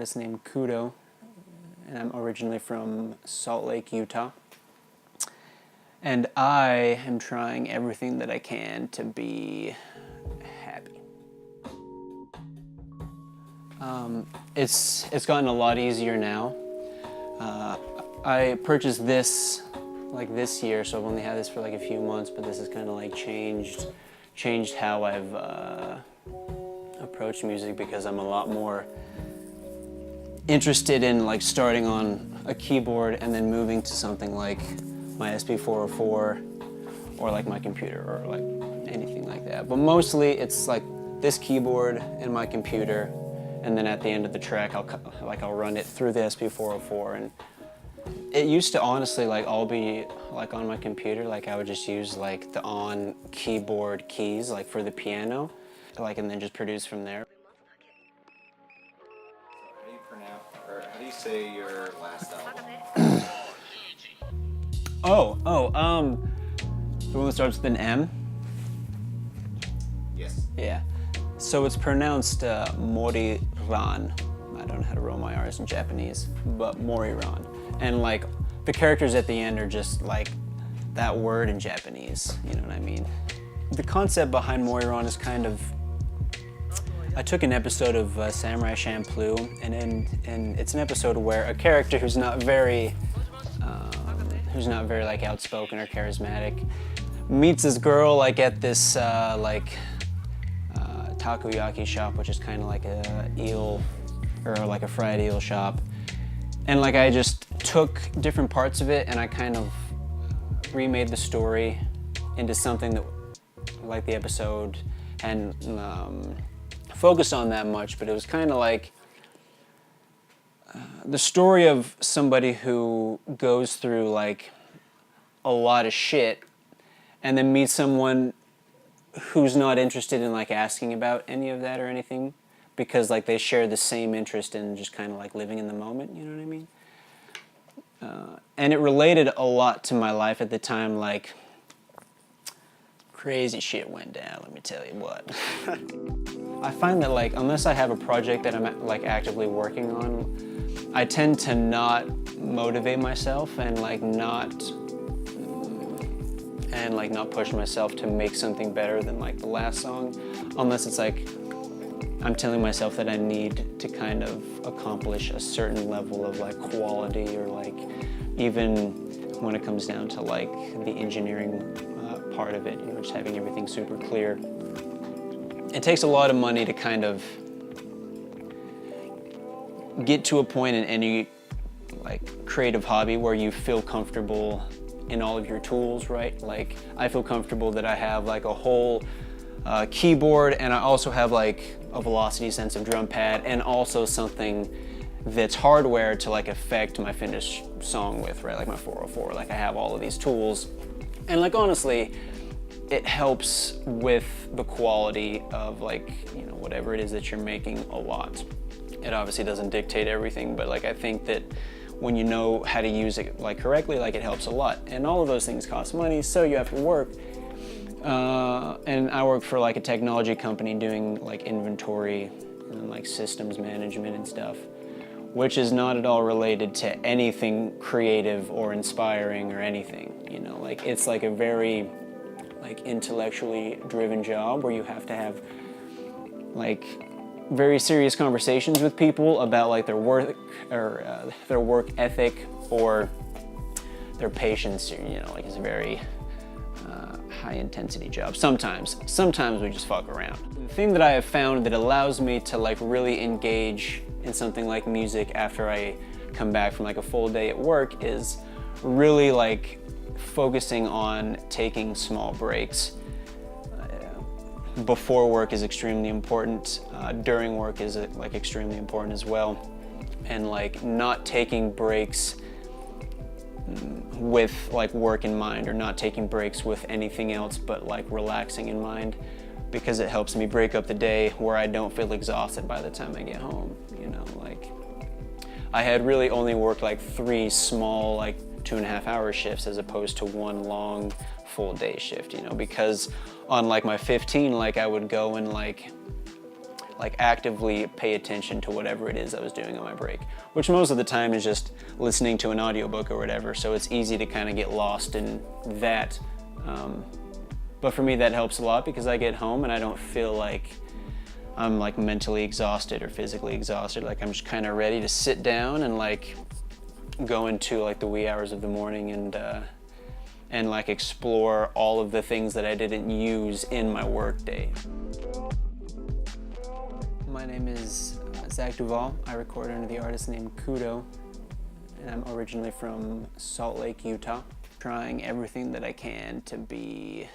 artist named Kudo, and I'm originally from Salt Lake, Utah. And I am trying everything that I can to be happy. It's gotten a lot easier now. I purchased this like this year, so I've only had this for like a few months, but this has kind of like changed how I've approached music, because I'm a lot more interested in like starting on a keyboard and then moving to something like my SP404 or like my computer or like anything like that. But mostly it's like this keyboard and my computer, and then at the end of the track I'll run it through the SP404. And it used to honestly like all be like on my computer. Like I would just use like the on keyboard keys like for the piano, like, and then just produce from there. How do you pronounce, or how do you say your last album? The one that starts with an M? Yes. Yeah. So it's pronounced Moriran. I don't know how to roll my R's in Japanese, but Moriran. And like the characters at the end are just like that word in Japanese, you know what I mean? The concept behind Moriran is kind of, I took an episode of Samurai Champloo, and it's an episode where a character who's not very like outspoken or charismatic meets this girl like at this takoyaki shop, which is kind of like a eel or like a fried eel shop. And like I just took different parts of it and I kind of remade the story into something that like the episode hadn't focused on that much, but it was kind of like the story of somebody who goes through like a lot of shit and then meets someone who's not interested in like asking about any of that or anything, because like they share the same interest in just kind of like living in the moment, you know what I mean? And it related a lot to my life at the time. Like crazy shit went down, let me tell you what. I find that like unless I have a project that I'm like actively working on, I tend to not motivate myself and not push myself to make something better than like the last song, unless it's like I'm telling myself that I need to kind of accomplish a certain level of like quality, or like even when it comes down to like the engineering part of it, you know, just having everything super clear. It takes a lot of money to kind of get to a point in any like creative hobby where you feel comfortable in all of your tools, right? Like I feel comfortable that I have like a whole keyboard, and I also have like a velocity sensitive drum pad, and also something that's hardware to like affect my finished song with, right? Like my 404, like I have all of these tools. And like honestly, it helps with the quality of like, you know, whatever it is that you're making a lot. It obviously doesn't dictate everything, but like I think that when you know how to use it like correctly, like it helps a lot. And all of those things cost money, so you have to work. And I work for like a technology company doing like inventory and like systems management and stuff, which is not at all related to anything creative or inspiring or anything, you know, like it's like a very like intellectually driven job where you have to have like very serious conversations with people about like their work or their work ethic or their patience, you know, like it's a very high intensity job. Sometimes we just fuck around. The thing that I have found that allows me to like really engage in something like music after I come back from like a full day at work is really like focusing on taking small breaks. Before work is extremely important. During work is like extremely important as well. And like not taking breaks with like work in mind, or not taking breaks with anything else but like relaxing in mind, because it helps me break up the day where I don't feel exhausted by the time I get home, you know, like I had really only worked like 3 small like 2.5 hour shifts as opposed to 1 long full day shift, you know, because on like my 15, like I would go and like like actively pay attention to whatever it is I was doing on my break, which most of the time is just listening to an audiobook or whatever, so it's easy to kind of get lost in that. But for me that helps a lot because I get home and I don't feel like I'm like mentally exhausted or physically exhausted. Like I'm just kind of ready to sit down and like go into like the wee hours of the morning and like explore all of the things that I didn't use in my work day. My name is ZAC Duvall. I record under the artist name Kudo, and I'm originally from Salt Lake, Utah. Trying everything that I can to be